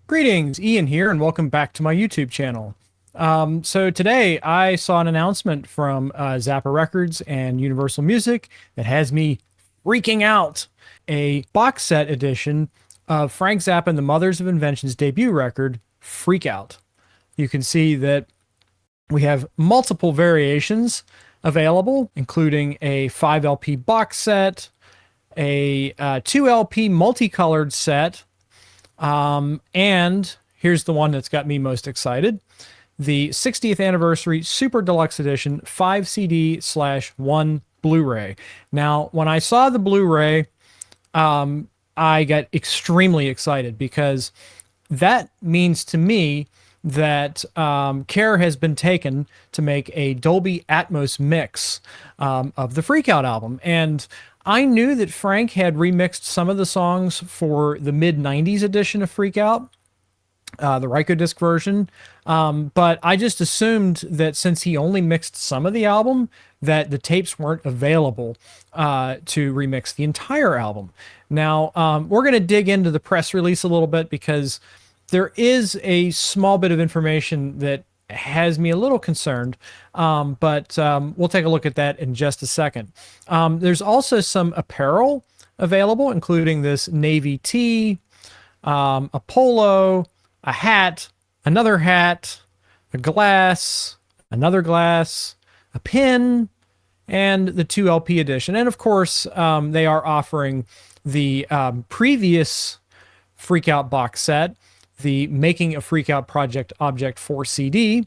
Greetings, Ian here, and welcome back to my YouTube channel. So today I saw an announcement from Zappa Records and Universal Music that has me freaking out. A box set edition of Frank Zappa and the Mothers of Invention's debut record, Freak Out. You can see that we have multiple variations available, including a 5 LP box set, a 2 LP multicolored set, and here's the one that's got me most excited. The 60th anniversary Super Deluxe Edition 5 CD / 1 Blu-ray. Now, when I saw the Blu-ray, I got extremely excited because that means to me that care has been taken to make a Dolby Atmos mix of the Freakout album. And I knew that Frank had remixed some of the songs for the mid-90s edition of Freakout, the Rykodisc version, but I just assumed that since he only mixed some of the album, that the tapes weren't available to remix the entire album. Now, we're going to dig into the press release a little bit because there is a small bit of information that has me a little concerned, but we'll take a look at that in just a second. There's also some apparel available, including this navy tee, a polo, a hat, another hat, a glass, another glass, a pin, and the 2 LP edition. And of course, they are offering the previous Freakout box set, the Making a Freakout Project Object 4 CD.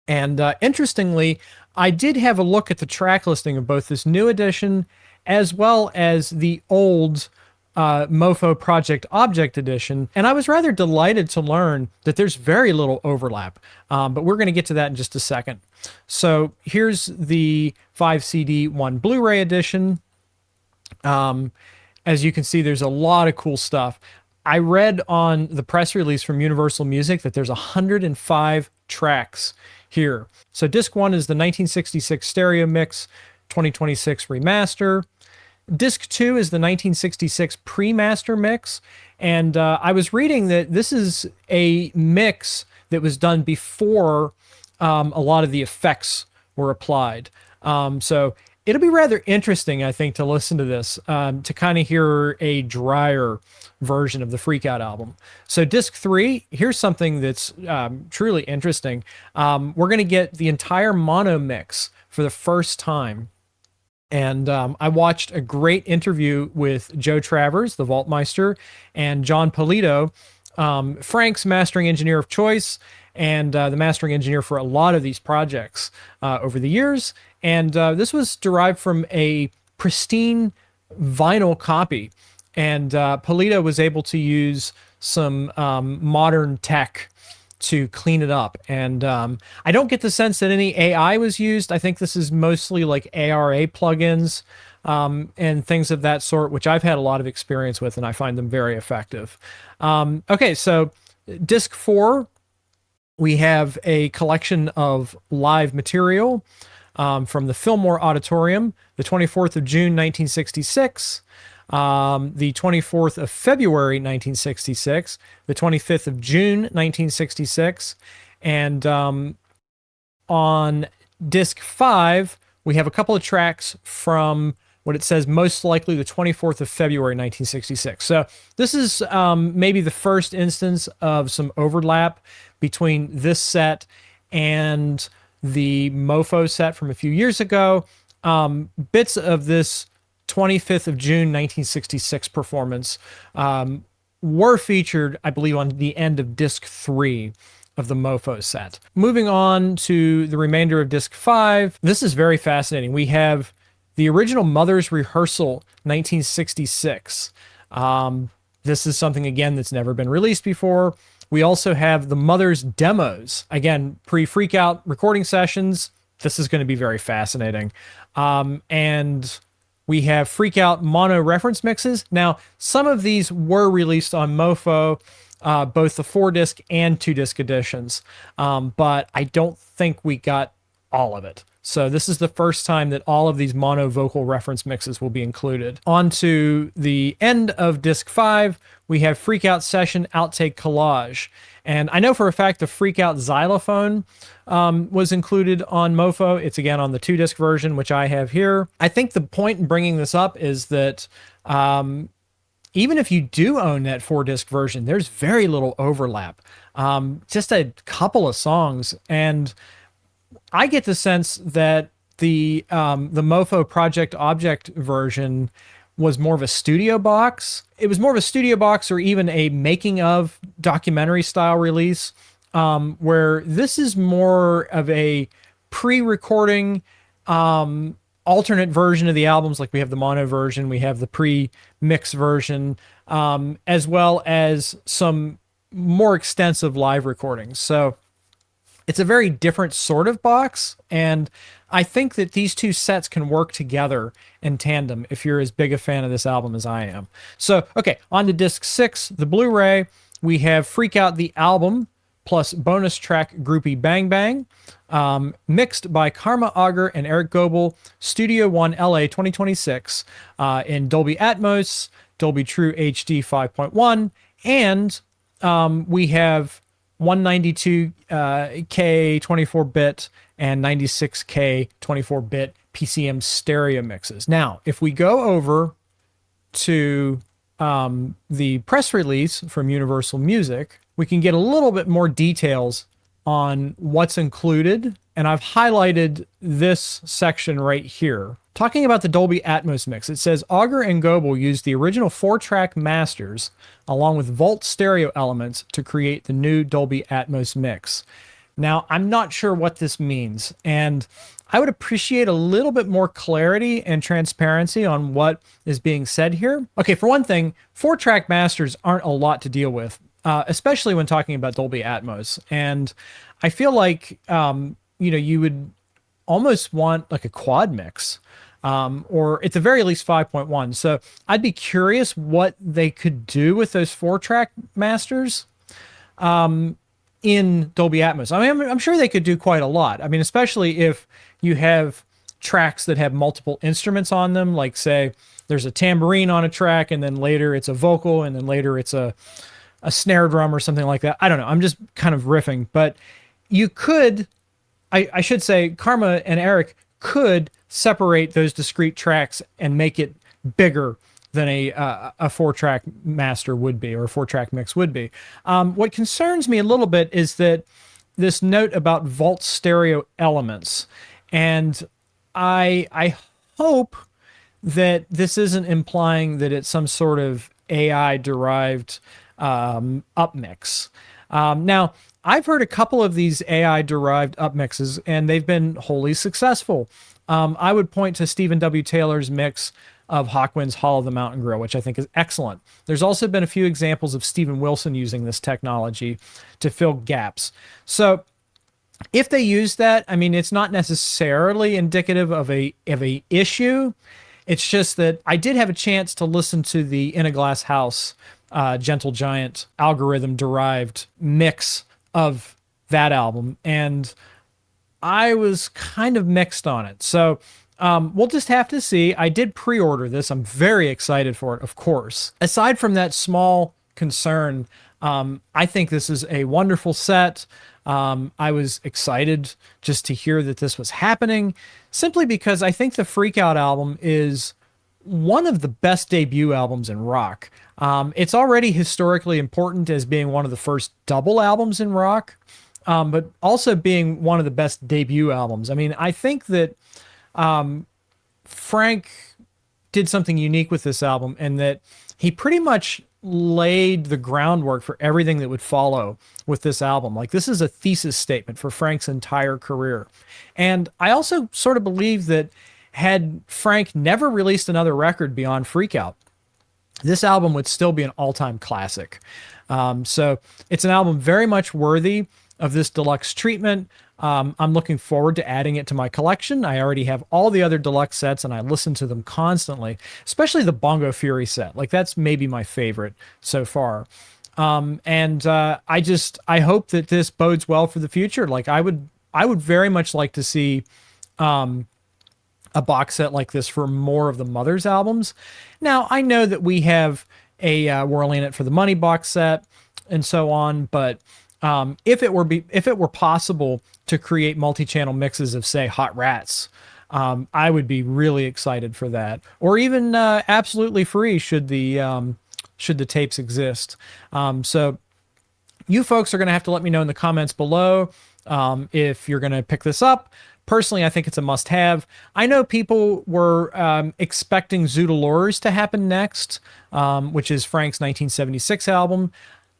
And interestingly, I did have a look at the track listing of both this new edition as well as the old Mofo Project Object Edition, and I was rather delighted to learn that there's very little overlap, but we're going to get to that in just a second. So here's the 5 CD 1 Blu-ray edition. As you can see, there's a lot of cool stuff. I read on the press release from Universal Music that there's 105 tracks here. So disc 1 is the 1966 stereo mix, 2026 remaster. Disc 2 is the 1966 pre-master mix. And I was reading that this is a mix that was done before a lot of the effects were applied. So it'll be rather interesting, I think, to listen to this, to kind of hear a drier version of the Freakout album. So disc 3, here's something that's truly interesting. We're going to get the entire mono mix for the first time. And I watched a great interview with Joe Travers, the Vaultmeister, and John Polito, Frank's mastering engineer of choice, and the mastering engineer for a lot of these projects over the years. And this was derived from a pristine vinyl copy. And Polito was able to use some modern tech to clean it up. And I don't get the sense that any AI was used. I think this is mostly like ARA plugins and things of that sort, which I've had a lot of experience with, and I find them very effective. Okay, so disc 4, we have a collection of live material from the Fillmore Auditorium, the 24th of June, 1966, the 24th of February, 1966, the 25th of June, 1966, and on disc 5, we have a couple of tracks from what it says most likely the 24th of February, 1966. So this is maybe the first instance of some overlap between this set and the Mofo set from a few years ago. Bits of this 25th of June, 1966 performance were featured, I believe, on the end of disc 3 of the Mofo set. Moving on to the remainder of disc 5, this is very fascinating. We have the original Mother's Rehearsal, 1966. This is something, again, that's never been released before. We also have the Mother's Demos, again, pre-Freakout recording sessions. This is going to be very fascinating. And we have Freakout mono reference mixes. Now, some of these were released on Mofo, both the 4-disc and 2-disc editions, but I don't think we got all of it. So this is the first time that all of these mono vocal reference mixes will be included. On to the end of disc 5, we have Freak Out Session Outtake Collage. And I know for a fact the Freak Out Xylophone was included on MoFo. It's again on the 2-disc version, which I have here. I think the point in bringing this up is that even if you do own that 4-disc version, there's very little overlap. Just a couple of songs, and I get the sense that the MoFo Project Object version was more of a studio box. It was more of a studio box or even a making of documentary style release, where this is more of a pre-recording alternate version of the albums. Like we have the mono version, we have the pre-mix version, as well as some more extensive live recordings. So it's a very different sort of box, and I think that these two sets can work together in tandem if you're as big a fan of this album as I am. So, okay, on to disc 6, the Blu-ray. We have Freak Out the Album plus bonus track Groupie Bang Bang, mixed by Karma Auger and Eric Goebel, Studio One LA 2026, in Dolby Atmos, Dolby True HD 5.1, and we have 192K 24-bit and 96K 24-bit PCM stereo mixes. Now, if we go over to the press release from Universal Music, we can get a little bit more details on what's included, and I've highlighted this section right here. Talking about the Dolby Atmos mix, it says Auger and Goebel used the original 4-track masters along with vault stereo elements to create the new Dolby Atmos mix. Now, I'm not sure what this means, and I would appreciate a little bit more clarity and transparency on what is being said here. Okay, for one thing, 4-track masters aren't a lot to deal with, especially when talking about Dolby Atmos. And I feel like, you would almost want like a quad mix, or at the very least 5.1. So I'd be curious what they could do with those 4-track masters in Dolby Atmos. I mean, I'm sure they could do quite a lot. I mean, especially if you have tracks that have multiple instruments on them, like say there's a tambourine on a track and then later it's a vocal and then later it's a snare drum or something like that. I don't know. I'm just kind of riffing, but you could, I should say, Karma and Eric could separate those discrete tracks and make it bigger than a 4-track master would be, or a 4-track mix would be. What concerns me a little bit is that this note about vault stereo elements, and I hope that this isn't implying that it's some sort of AI derived upmix. Now, I've heard a couple of these AI derived upmixes, and they've been wholly successful. I would point to Stephen W. Taylor's mix of Hawkwind's Hall of the Mountain Grill, which I think is excellent. There's also been a few examples of Steven Wilson using this technology to fill gaps. So if they use that, I mean, it's not necessarily indicative of a issue. It's just that I did have a chance to listen to the In a Glass House Gentle Giant algorithm derived mix of that album, and I was kind of mixed on it. So we'll just have to see. I did pre-order this. I'm very excited for it, of course. Aside from that small concern, I think this is a wonderful set. I was excited just to hear that this was happening, simply because I think the Freak Out album is one of the best debut albums in rock. It's already historically important as being one of the first double albums in rock, but also being one of the best debut albums. I mean, I think that Frank did something unique with this album, and that he pretty much laid the groundwork for everything that would follow with this album. Like, this is a thesis statement for Frank's entire career. And I also sort of believe that had Frank never released another record beyond Freak Out, this album would still be an all-time classic. So it's an album very much worthy of this deluxe treatment. I'm looking forward to adding it to my collection. I already have all the other deluxe sets and I listen to them constantly, especially the Bongo Fury set. Like, that's maybe my favorite so far. I hope that this bodes well for the future. Like, I would very much like to see a box set like this for more of the Mothers albums. Now, I know that we have a Whirling It for the Money box set and so on, but if it were possible to create multi-channel mixes of, say, Hot Rats, I would be really excited for that, or even absolutely free should the tapes exist. So you folks are going to have to let me know in the comments below if you're going to pick this up. Personally, I think it's a must-have. I know people were expecting Zoodalores to happen next, which is Frank's 1976 album.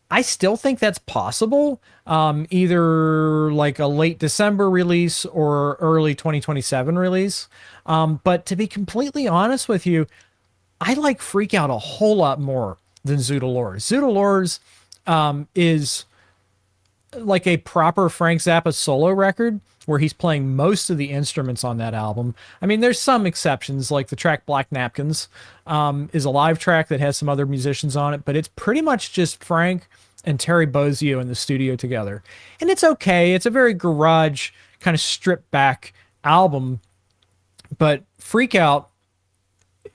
I still think that's possible, either like a late December release or early 2027 release. But to be completely honest with you, I like Freak Out a whole lot more than Zoodalores. Zoodalores is like a proper Frank Zappa solo record where he's playing most of the instruments on that album. I mean, there's some exceptions, like the track Black Napkins is a live track that has some other musicians on it, but it's pretty much just Frank and Terry Bozzio in the studio together. And it's okay. It's a very garage kind of stripped back album, but Freak Out,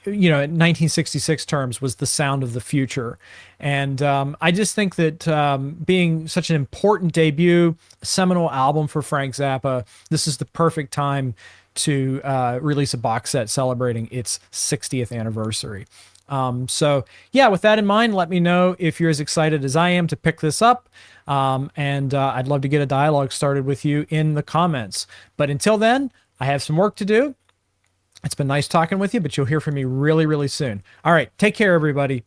you know, in 1966 terms, was the sound of the future. And I just think that being such an important debut, seminal album for Frank Zappa, this is the perfect time to release a box set celebrating its 60th anniversary. So yeah, with that in mind, let me know if you're as excited as I am to pick this up. And I'd love to get a dialogue started with you in the comments. But until then, I have some work to do. It's been nice talking with you, but you'll hear from me really, really soon. All right. Take care, everybody.